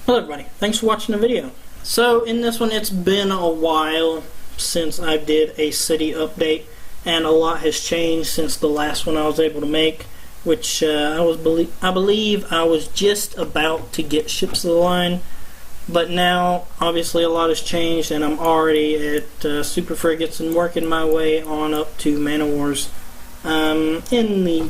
Hello everybody, thanks for watching the video. So in this one, it's been a while since I did a city update, and a lot has changed since the last one I was able to make, which I believe I was just about to get ships of the line, but now obviously a lot has changed and I'm already at super frigates and working my way on up to man of wars in the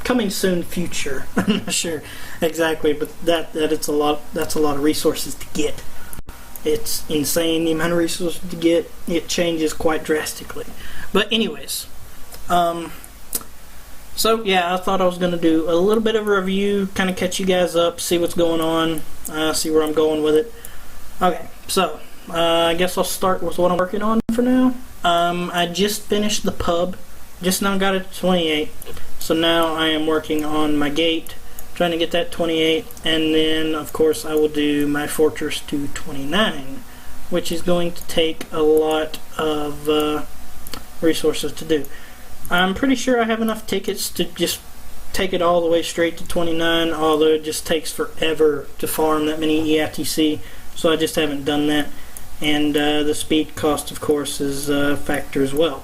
coming soon future. I'm not sure exactly, but that's a lot of resources to get. It's insane the amount of resources to get. It changes quite drastically. But anyways, so yeah, I thought I was going to do a little bit of a review, kind of catch you guys up, see what's going on, see where I'm going with it. Okay, so I guess I'll start with what I'm working on for now. I just finished the pub, just now got it to 28. So now I am working on my gate, trying to get that 28, and then of course I will do my fortress to 29, which is going to take a lot of resources to do. I'm pretty sure I have enough tickets to just take it all the way straight to 29, although it just takes forever to farm that many EITC, so I just haven't done that. And the speed cost, of course, is a factor as well.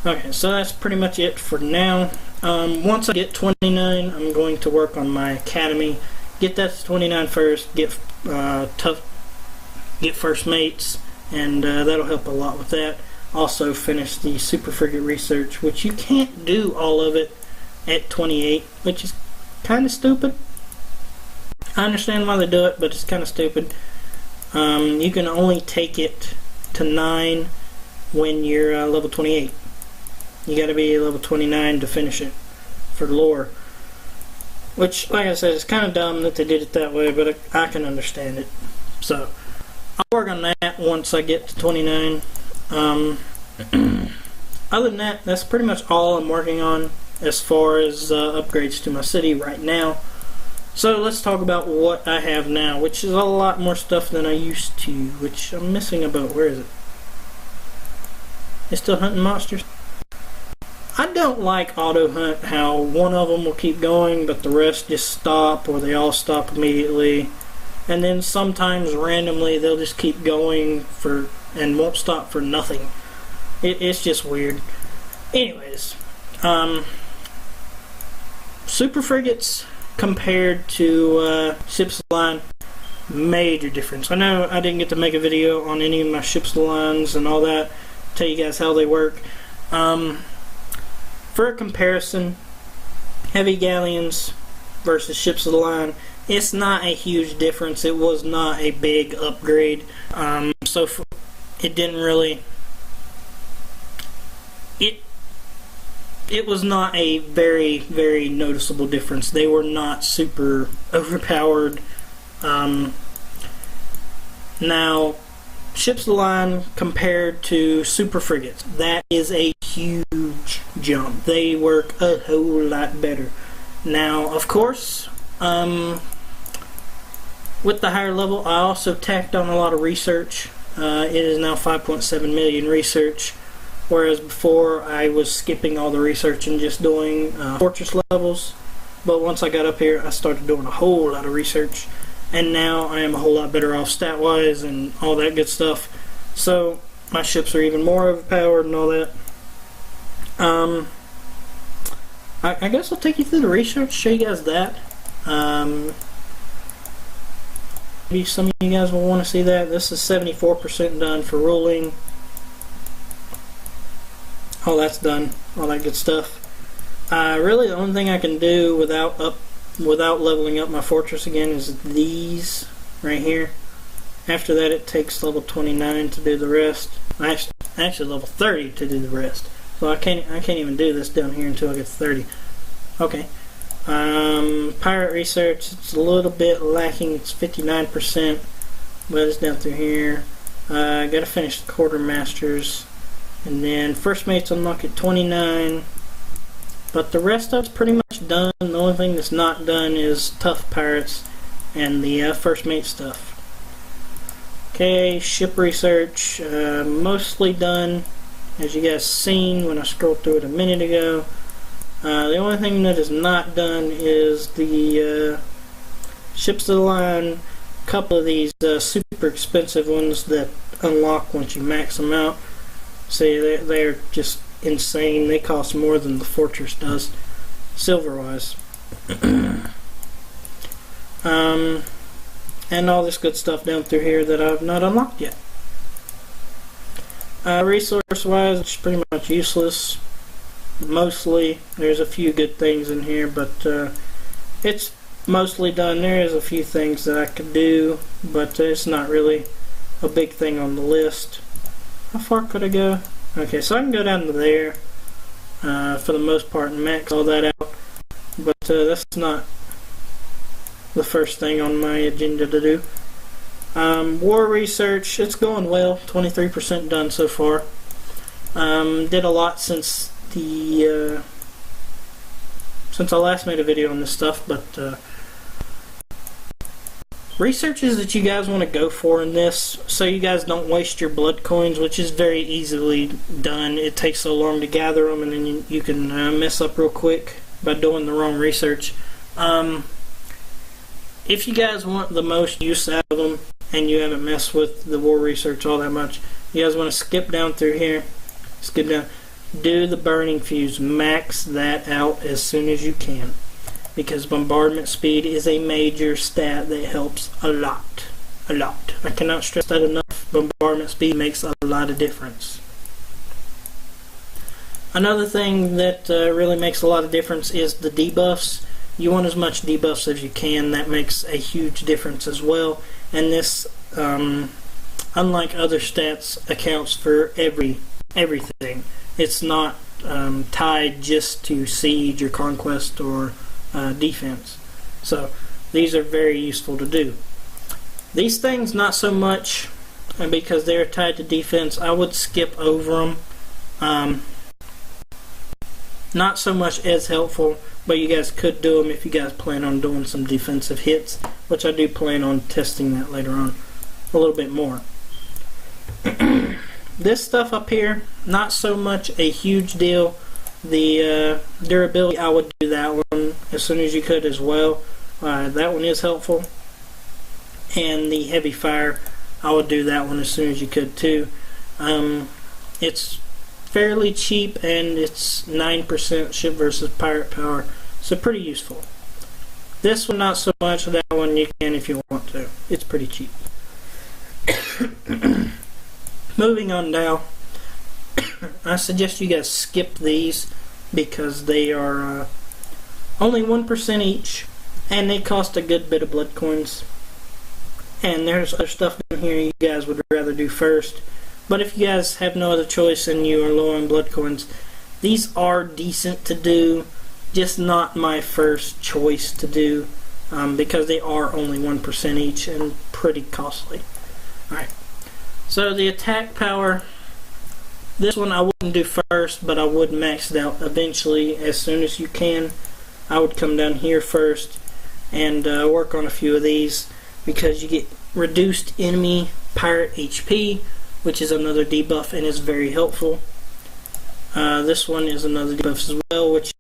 Okay, so that's pretty much it for now. Once I get 29, I'm going to work on my academy. Get that to 29 first. Get first mates, and that'll help a lot with that. Also finish the super frigate research, which you can't do all of it at 28, which is kind of stupid. I understand why they do it, but it's kind of stupid. You can only take it to 9 when you're level 28. You gotta be level 29 to finish it for lore. Which, like I said, it's kind of dumb that they did it that way, but I can understand it. So, I'll work on that once I get to 29. Other than that, that's pretty much all I'm working on as far as upgrades to my city right now. So, let's talk about what I have now, which is a lot more stuff than I used to, which I'm missing about. Where is it? It's still hunting monsters? I don't like auto hunt, how one of them will keep going but the rest just stop, or they all stop immediately, and then sometimes randomly they'll just keep going and won't stop for nothing. It's just weird. Anyways, super frigates compared to ships of the line, major difference. I know I didn't get to make a video on any of my ships of the lines and all that, tell you guys how they work. For a comparison, heavy galleons versus ships of the line, it's not a huge difference. It was not a big upgrade. So it didn't really... It was not a very, very noticeable difference. They were not super overpowered. Now, ships of the line compared to super frigates, that is a huge jump. They work a whole lot better. Now, of course, with the higher level, I also tacked on a lot of research. It is now 5.7 million research, whereas before I was skipping all the research and just doing fortress levels. But once I got up here, I started doing a whole lot of research, and now I am a whole lot better off stat-wise and all that good stuff. So my ships are even more overpowered and all that. I guess I'll take you through the research, show you guys that. Maybe some of you guys will want to see that. This is 74% done for ruling. All that's done, all that good stuff. Really, the only thing I can do without leveling up my fortress again is these right here. After that, it takes level 29 to do the rest. Actually, level 30 to do the rest. So I can't even do this down here until I get to 30. Okay. Pirate research, it's a little bit lacking. It's 59%, but it's down through here. Gotta finish the quartermasters, and then first mates unlock at 29. But the rest of it's pretty much done. The only thing that's not done is tough pirates and the first mate stuff. Okay, ship research, mostly done, as you guys seen when I scrolled through it a minute ago. The only thing that is not done is the ships to the line. A couple of these super expensive ones that unlock once you max them out. See, they're just insane. They cost more than the Fortress does, silver-wise. And all this good stuff down through here that I've not unlocked yet. Resource-wise, it's pretty much useless. Mostly, there's a few good things in here, but it's mostly done. There's a few things that I could do, but it's not really a big thing on the list. How far could I go? Okay, so I can go down to there for the most part and max all that out, but that's not the first thing on my agenda to do. War research, it's going well. 23% done so far. Did a lot since I last made a video on this stuff, but researches that you guys want to go for in this, so you guys don't waste your blood coins, which is very easily done. It takes so long to gather them, and then you can mess up real quick by doing the wrong research. If you guys want the most use out of them, and you haven't messed with the war research all that much, you guys want to skip down through here, skip down, do the burning fuse, max that out as soon as you can, because bombardment speed is a major stat that helps a lot. I cannot stress that enough. Bombardment speed makes a lot of difference. Another thing that really makes a lot of difference is the debuffs. You want as much debuffs as you can. That makes a huge difference as well. And this, unlike other stats, accounts for everything. It's not tied just to siege or conquest or defense. So these are very useful to do. These things not so much, because they're tied to defense. I would skip over them. Not so much as helpful, but you guys could do them if you guys plan on doing some defensive hits, which I do plan on testing that later on a little bit more. This stuff up here, not so much a huge deal. The durability, I would do that one as soon as you could as well. That one is helpful. And the heavy fire, I would do that one as soon as you could too. It's fairly cheap, and it's 9% ship versus pirate power, so pretty useful. This one not so much. That one you can if you want to. It's pretty cheap. Moving on now, I suggest you guys skip these because they are only 1% each, and they cost a good bit of blood coins. And there's other stuff down here you guys would rather do first. But if you guys have no other choice and you are low on blood coins, these are decent to do, just not my first choice to do, because they are only 1% each and pretty costly. Alright, so the attack power, this one I wouldn't do first, but I would max it out eventually as soon as you can. I would come down here first and work on a few of these, because you get reduced enemy pirate HP, which is another debuff and is very helpful. This one is another debuff as well, which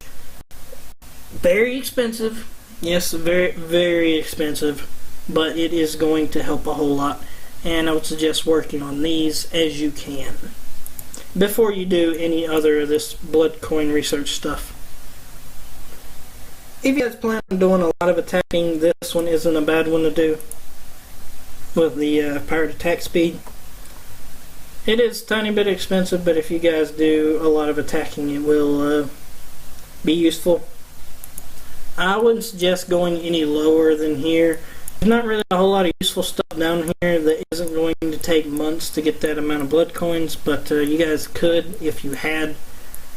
very expensive. Yes, very, very expensive, but it is going to help a whole lot. And I would suggest working on these as you can before you do any other of this blood coin research stuff. If you guys plan on doing a lot of attacking, this one isn't a bad one to do with the pirate attack speed. It is a tiny bit expensive, but if you guys do a lot of attacking, it will be useful. I wouldn't suggest going any lower than here. There's not really a whole lot of useful stuff down here that isn't going to take months to get that amount of blood coins, but you guys could if you had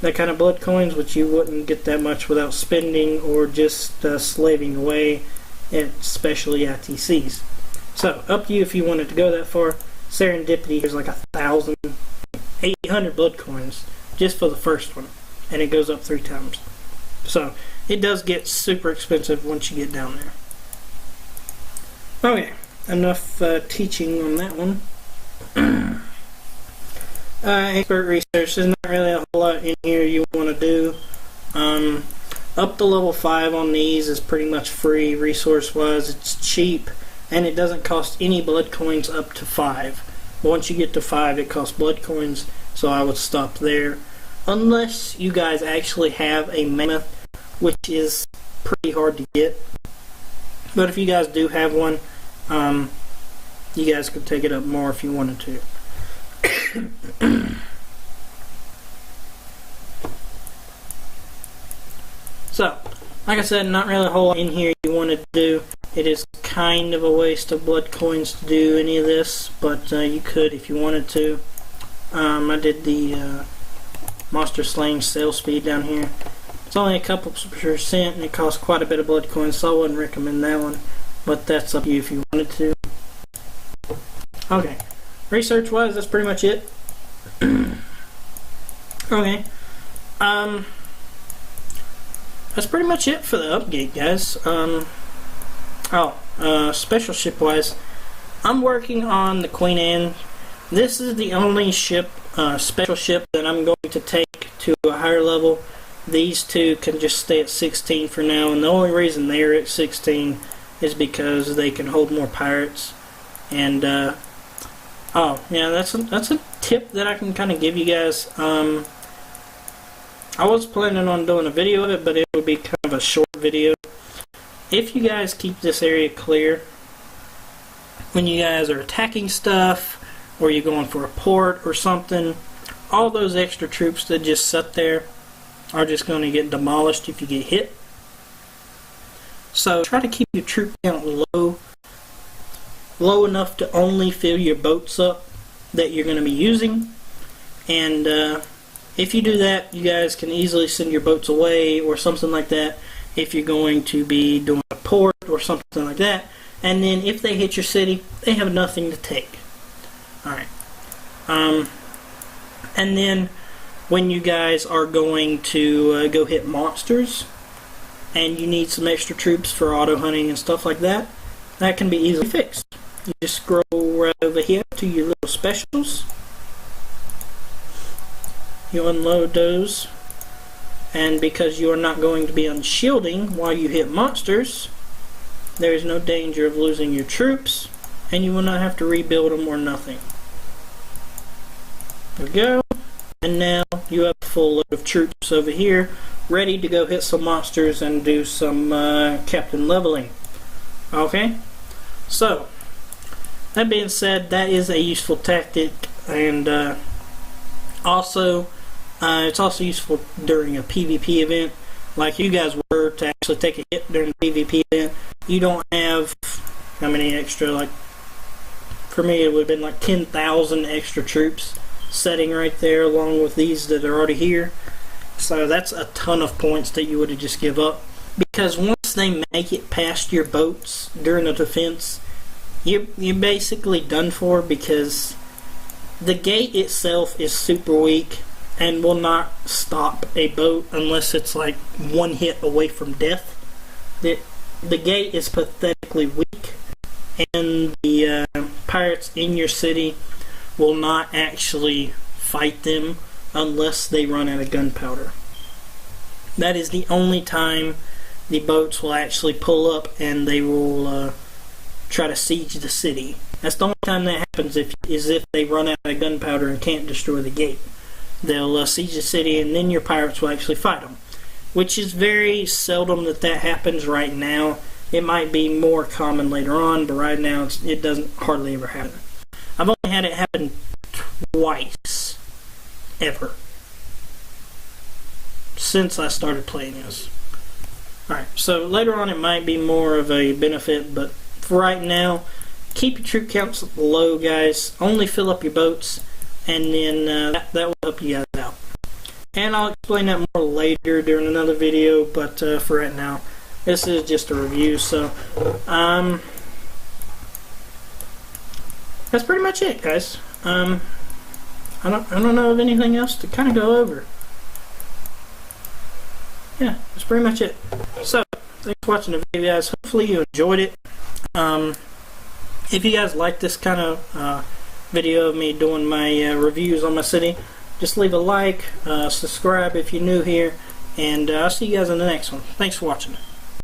that kind of blood coins, which you wouldn't get that much without spending or just slaving away at especially ITCs. So, up to you if you wanted to go that far. Serendipity is like 1,800 blood coins just for the first one, and it goes up 3 times. So it does get super expensive once you get down there. Okay, enough teaching on that one. Expert research, there's not really a whole lot in here you want to do. Up to level 5 on these is pretty much free resource-wise. It's cheap, and it doesn't cost any blood coins up to 5. Once you get to 5, it costs blood coins, so I would stop there. Unless you guys actually have a mammoth, which is pretty hard to get. But if you guys do have one, you guys could take it up more if you wanted to. So, like I said, not really a whole lot in here you want to do. It is kind of a waste of blood coins to do any of this, but you could if you wanted to. I did the monster slaying sale speed down here. It's only a couple percent and it costs quite a bit of blood coins, so I wouldn't recommend that one, but that's up to you if you wanted to. Okay, research wise, that's pretty much it. Okay, that's pretty much it for the update, guys. Special ship wise, I'm working on the Queen Anne. This is the only ship, special ship that I'm going to take to a higher level. These two can just stay at 16 for now, and the only reason they're at 16 is because they can hold more pirates. And oh yeah, that's a tip that I can kind of give you guys. I was planning on doing a video of it, but it would be kind of a short video. If you guys keep this area clear when you guys are attacking stuff, or you're going for a port or something, all those extra troops that just sit there are just going to get demolished if you get hit. So try to keep your troop count low enough to only fill your boats up that you're going to be using. And if you do that, you guys can easily send your boats away or something like that if you're going to be doing a port or something like that. And then if they hit your city, they have nothing to take. Alright. And then when you guys are going to go hit monsters and you need some extra troops for auto hunting and stuff like that, that can be easily fixed. You just scroll right over here to your little specials. You unload those, and because you are not going to be unshielding while you hit monsters, there is no danger of losing your troops, and you will not have to rebuild them or nothing. There we go. And now you have a full load of troops over here ready to go hit some monsters and do some captain leveling. Okay, so that being said, that is a useful tactic, and also it's also useful during a PvP event. Like you guys were to actually take a hit during the PvP event, you don't have how many extra, like for me it would have been like 10,000 extra troops setting right there along with these that are already here. So that's a ton of points that you would have just give up, because once they make it past your boats during the defense, you're basically done for, because the gate itself is super weak and will not stop a boat unless it's like one hit away from death. The gate is pathetically weak, and the pirates in your city will not actually fight them unless they run out of gunpowder. That is the only time the boats will actually pull up and they will try to siege the city. That's the only time that happens, is if they run out of gunpowder and can't destroy the gate. They'll siege the city, and then your pirates will actually fight them, which is very seldom that happens right now. It might be more common later on, but right now it doesn't hardly ever happen. I've only had it happen twice ever since I started playing this. Alright, so later on it might be more of a benefit, but for right now, keep your troop counts low, guys. Only fill up your boats, and then that will help you guys out. And I'll explain that more later during another video, but for right now, this is just a review. So that's pretty much it, guys. I don't know of anything else to kind of go over. Yeah, that's pretty much it. So thanks for watching the video, guys. Hopefully you enjoyed it. If you guys like this kind of video of me doing my reviews on my city, just leave a like, subscribe if you're new here, And I'll see you guys in the next one. Thanks for watching.